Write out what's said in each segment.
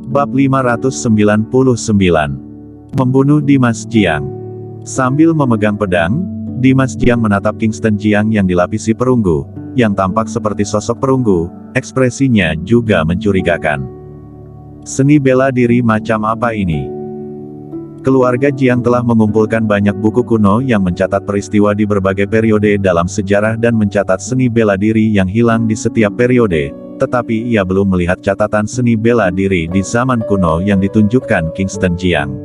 Bab 599. Membunuh Dimas Jiang. Sambil memegang pedang, Dimas Jiang menatap Kingston Jiang yang dilapisi perunggu, yang tampak seperti sosok perunggu, ekspresinya juga mencurigakan. Seni bela diri macam apa ini? Keluarga Jiang telah mengumpulkan banyak buku kuno yang mencatat peristiwa di berbagai periode dalam sejarah dan mencatat seni bela diri yang hilang di setiap periode, tetapi ia belum melihat catatan seni bela diri di zaman kuno yang ditunjukkan Kingston Jiang.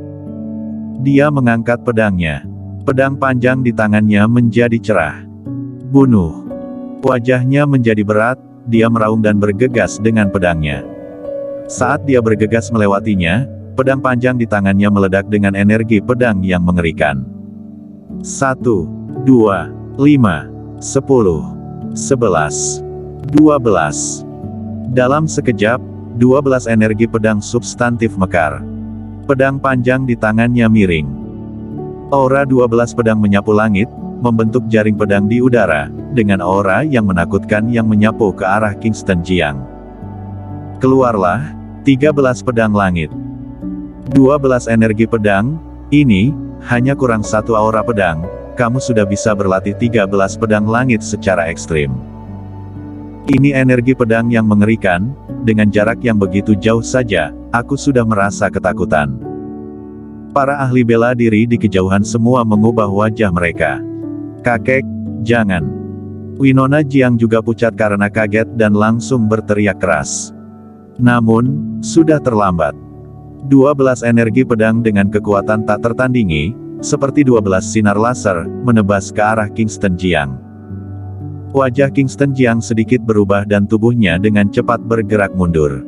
Dia mengangkat pedangnya. Pedang panjang di tangannya menjadi cerah. Bunuh. Wajahnya menjadi berat, dia meraung dan bergegas dengan pedangnya. Saat dia bergegas melewatinya, pedang panjang di tangannya meledak dengan energi pedang yang mengerikan. 1, 2, 5, 10, 11, 12. Dalam sekejap, 12 energi pedang substantif mekar. Pedang panjang di tangannya miring. Aura 12 pedang menyapu langit, membentuk jaring pedang di udara, dengan aura yang menakutkan yang menyapu ke arah Kingston Jiang. Keluarlah, 13 pedang langit. 12 energi pedang, ini, hanya kurang satu aura pedang, kamu sudah bisa berlatih 13 pedang langit secara ekstrim. Ini energi pedang yang mengerikan, dengan jarak yang begitu jauh saja, aku sudah merasa ketakutan. Para ahli bela diri di kejauhan semua mengubah wajah mereka. Kakek, jangan. Winona Jiang juga pucat karena kaget dan langsung berteriak keras. Namun, sudah terlambat. 12 energi pedang dengan kekuatan tak tertandingi, seperti 12 sinar laser, menebas ke arah Kingston Jiang. Wajah Kingston Jiang sedikit berubah dan tubuhnya dengan cepat bergerak mundur.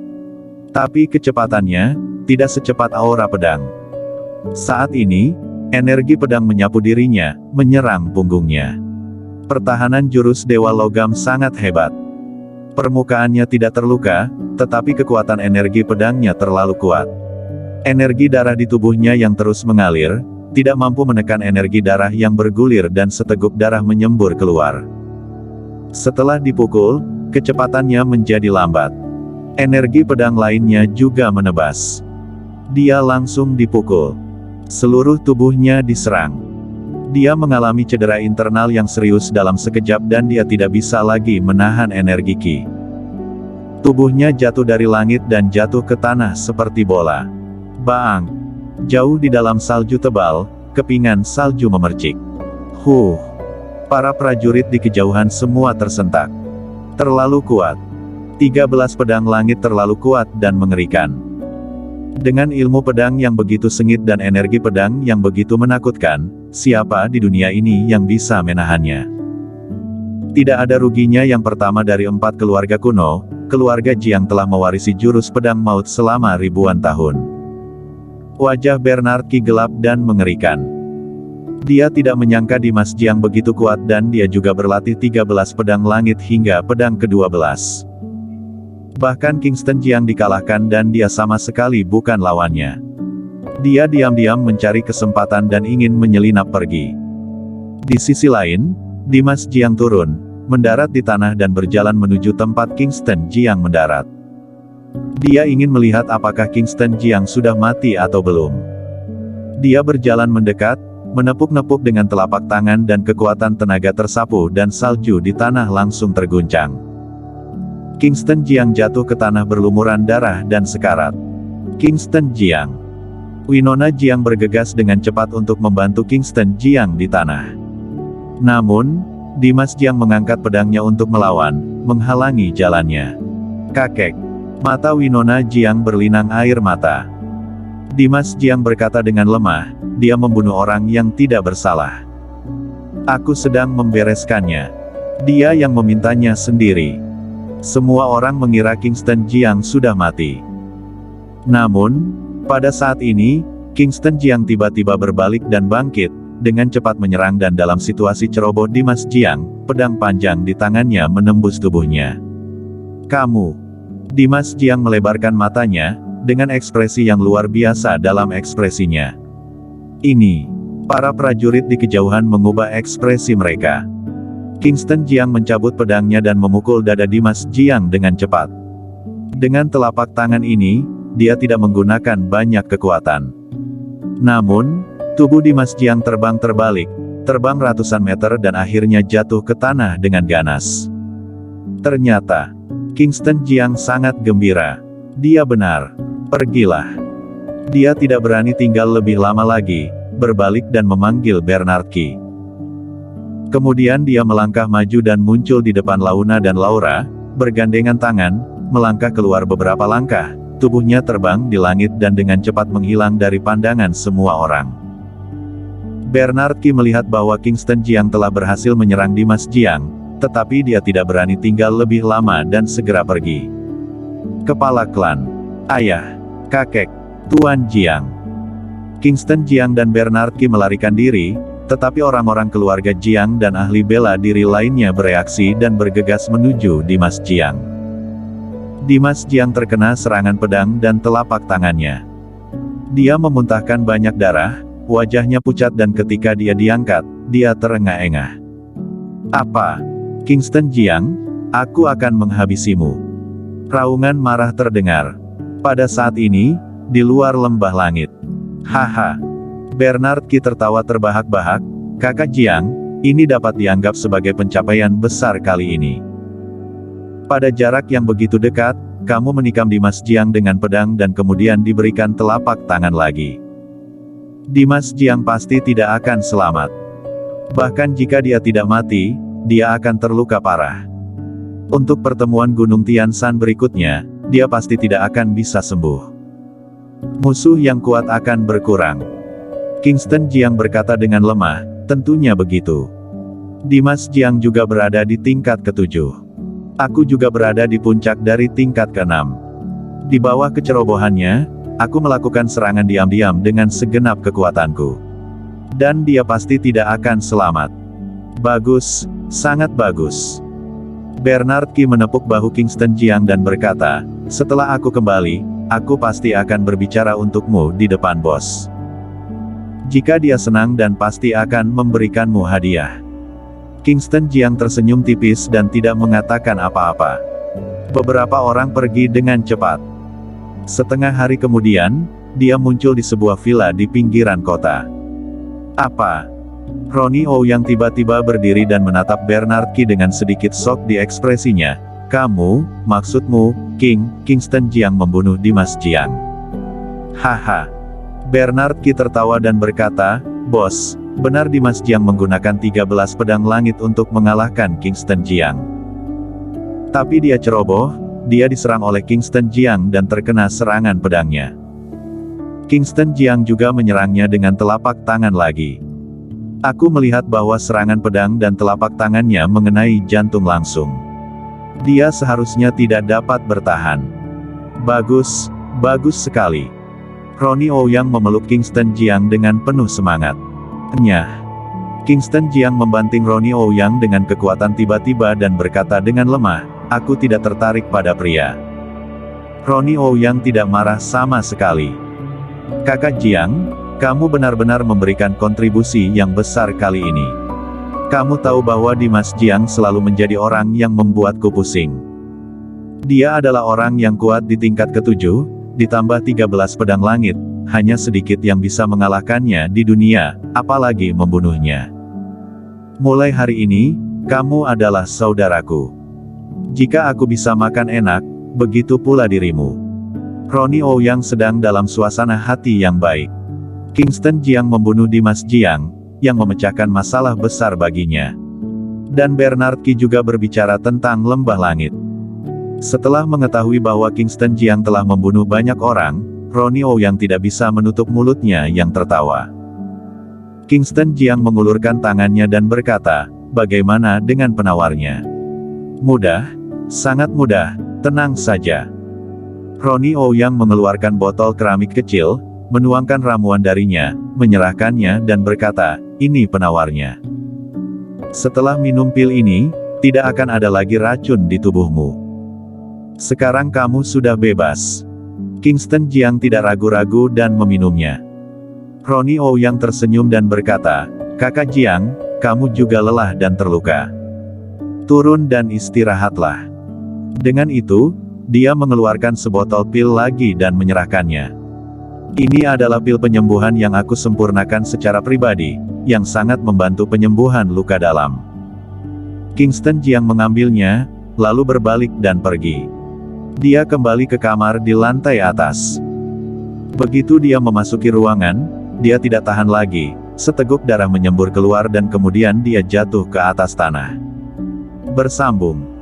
Tapi kecepatannya, tidak secepat aura pedang. Saat ini, energi pedang menyapu dirinya, menyerang punggungnya. Pertahanan jurus Dewa Logam sangat hebat. Permukaannya tidak terluka, tetapi kekuatan energi pedangnya terlalu kuat. Energi darah di tubuhnya yang terus mengalir, tidak mampu menekan energi darah yang bergulir dan seteguk darah menyembur keluar. Setelah dipukul, kecepatannya menjadi lambat. Energi pedang lainnya juga menebas. Dia langsung dipukul. Seluruh tubuhnya diserang. Dia mengalami cedera internal yang serius dalam sekejap dan dia tidak bisa lagi menahan energi ki. Tubuhnya jatuh dari langit dan jatuh ke tanah seperti bola. Baang! Jauh di dalam salju tebal, kepingan salju memercik. Para prajurit di kejauhan semua tersentak. Terlalu kuat. 13 pedang langit terlalu kuat dan mengerikan. Dengan ilmu pedang yang begitu sengit dan energi pedang yang begitu menakutkan, siapa di dunia ini yang bisa menahannya? Tidak ada ruginya yang pertama dari 4 keluarga kuno, keluarga Jiang telah mewarisi jurus pedang maut selama ribuan tahun. Wajah Bernard Qi gelap dan mengerikan. Dia tidak menyangka Dimas Jiang begitu kuat dan dia juga berlatih 13 pedang langit hingga pedang ke-12. Bahkan Kingston Jiang dikalahkan dan dia sama sekali bukan lawannya. Dia diam-diam mencari kesempatan dan ingin menyelinap pergi. Di sisi lain, Dimas Jiang turun, mendarat di tanah dan berjalan menuju tempat Kingston Jiang mendarat. Dia ingin melihat apakah Kingston Jiang sudah mati atau belum. Dia berjalan mendekat, menepuk-nepuk dengan telapak tangan dan kekuatan tenaga tersapu dan salju di tanah langsung terguncang. Kingston Jiang jatuh ke tanah berlumuran darah dan sekarat. Kingston Jiang. Winona Jiang bergegas dengan cepat untuk membantu Kingston Jiang di tanah. Namun, Dimas Jiang mengangkat pedangnya untuk melawan, menghalangi jalannya. Kakek. Mata Winona Jiang berlinang air mata. Dimas Jiang berkata dengan lemah, dia membunuh orang yang tidak bersalah. Aku sedang membereskannya. Dia yang memintanya sendiri. Semua orang mengira Kingston Jiang sudah mati. Namun, pada saat ini, Kingston Jiang tiba-tiba berbalik dan bangkit, dengan cepat menyerang dan dalam situasi ceroboh Dimas Jiang, pedang panjang di tangannya menembus tubuhnya. Kamu. Dimas Jiang melebarkan matanya, dengan ekspresi yang luar biasa dalam ekspresinya. Ini. Para prajurit di kejauhan mengubah ekspresi mereka. Kingston Jiang mencabut pedangnya dan memukul dada Dimas Jiang dengan cepat. Dengan telapak tangan ini, dia tidak menggunakan banyak kekuatan. Namun, tubuh Dimas Jiang terbang terbalik, terbang ratusan meter dan akhirnya jatuh ke tanah dengan ganas. Ternyata, Kingston Jiang sangat gembira. Dia benar. Pergilah. Dia tidak berani tinggal lebih lama lagi, berbalik dan memanggil Bernard Qi. Kemudian dia melangkah maju dan muncul di depan Launa dan Laura, bergandengan tangan, melangkah keluar beberapa langkah, tubuhnya terbang di langit dan dengan cepat menghilang dari pandangan semua orang. Bernard Qi melihat bahwa Kingston Jiang telah berhasil menyerang Dimas Jiang, tetapi dia tidak berani tinggal lebih lama dan segera pergi. Kepala klan, ayah, kakek, Tuan Jiang. Kingston Jiang dan Bernard Qi melarikan diri, tetapi orang-orang keluarga Jiang dan ahli bela diri lainnya bereaksi dan bergegas menuju Dimas Jiang. Dimas Jiang terkena serangan pedang dan telapak tangannya. Dia memuntahkan banyak darah, wajahnya pucat dan ketika dia diangkat, dia terengah-engah. Apa? Kingston Jiang, aku akan menghabisimu. Raungan marah terdengar. Pada saat ini, di luar lembah langit. Haha. Bernard Qi tertawa terbahak-bahak, kakak Jiang, ini dapat dianggap sebagai pencapaian besar kali ini. Pada jarak yang begitu dekat, kamu menikam Dimas Jiang dengan pedang dan kemudian diberikan telapak tangan lagi. Dimas Jiang pasti tidak akan selamat. Bahkan jika dia tidak mati, dia akan terluka parah. Untuk pertemuan Gunung Tian Shan berikutnya, dia pasti tidak akan bisa sembuh. Musuh yang kuat akan berkurang. Kingston Jiang berkata dengan lemah, tentunya begitu. Dimas Jiang juga berada di tingkat ke-7. Aku juga berada di puncak dari tingkat ke-6. Di bawah kecerobohannya, aku melakukan serangan diam-diam dengan segenap kekuatanku. Dan dia pasti tidak akan selamat. Bagus, sangat bagus. Bernard Qi menepuk bahu Kingston Jiang dan berkata, setelah aku kembali, aku pasti akan berbicara untukmu di depan bos. Jika dia senang dan pasti akan memberikanmu hadiah. Kingston Jiang tersenyum tipis dan tidak mengatakan apa-apa. Beberapa orang pergi dengan cepat. Setengah hari kemudian, dia muncul di sebuah villa di pinggiran kota. Apa? Ronnie O yang tiba-tiba berdiri dan menatap Bernard Qi dengan sedikit shock di ekspresinya. Kamu, maksudmu, Kingston Jiang membunuh Dimas Jiang. Haha. Bernard Qi tertawa dan berkata, bos, benar Dimas Jiang menggunakan 13 pedang langit untuk mengalahkan Kingston Jiang. Tapi dia ceroboh, dia diserang oleh Kingston Jiang dan terkena serangan pedangnya. Kingston Jiang juga menyerangnya dengan telapak tangan lagi. Aku melihat bahwa serangan pedang dan telapak tangannya mengenai jantung langsung. Dia seharusnya tidak dapat bertahan. Bagus, bagus sekali. Ronnie Ouyang memeluk Kingston Jiang dengan penuh semangat. Nyah. Kingston Jiang membanting Ronnie Ouyang dengan kekuatan tiba-tiba dan berkata dengan lemah, aku tidak tertarik pada pria. Ronnie Ouyang tidak marah sama sekali. Kakak Jiang, kamu benar-benar memberikan kontribusi yang besar kali ini. Kamu tahu bahwa Dimas Jiang selalu menjadi orang yang membuatku pusing. Dia adalah orang yang kuat di tingkat ke-7, ditambah 13 pedang langit, hanya sedikit yang bisa mengalahkannya di dunia, apalagi membunuhnya. Mulai hari ini, kamu adalah saudaraku. Jika aku bisa makan enak, begitu pula dirimu. Ronnie Ouyang sedang dalam suasana hati yang baik. Kingston Jiang membunuh Dimas Jiang, yang memecahkan masalah besar baginya. Dan Bernard Qi juga berbicara tentang lembah langit. Setelah mengetahui bahwa Kingston Jiang telah membunuh banyak orang, Ronnie Ouyang tidak bisa menutup mulutnya yang tertawa. Kingston Jiang mengulurkan tangannya dan berkata, bagaimana dengan penawarnya? Mudah, sangat mudah, tenang saja. Ronnie Ouyang mengeluarkan botol keramik kecil, menuangkan ramuan darinya, menyerahkannya dan berkata, ini penawarnya. Setelah minum pil ini, tidak akan ada lagi racun di tubuhmu. Sekarang kamu sudah bebas. Kingston Jiang tidak ragu-ragu dan meminumnya. Ronnie Ouyang tersenyum dan berkata, kakak Jiang, kamu juga lelah dan terluka. Turun dan istirahatlah. Dengan itu, Dia mengeluarkan sebotol pil lagi dan menyerahkannya. Ini adalah pil penyembuhan yang aku sempurnakan secara pribadi, yang sangat membantu penyembuhan luka dalam. Kingston Jiang mengambilnya, lalu berbalik dan pergi. Dia kembali ke kamar di lantai atas. Begitu dia memasuki ruangan, dia tidak tahan lagi, seteguk darah menyembur keluar dan kemudian dia jatuh ke atas tanah. Bersambung.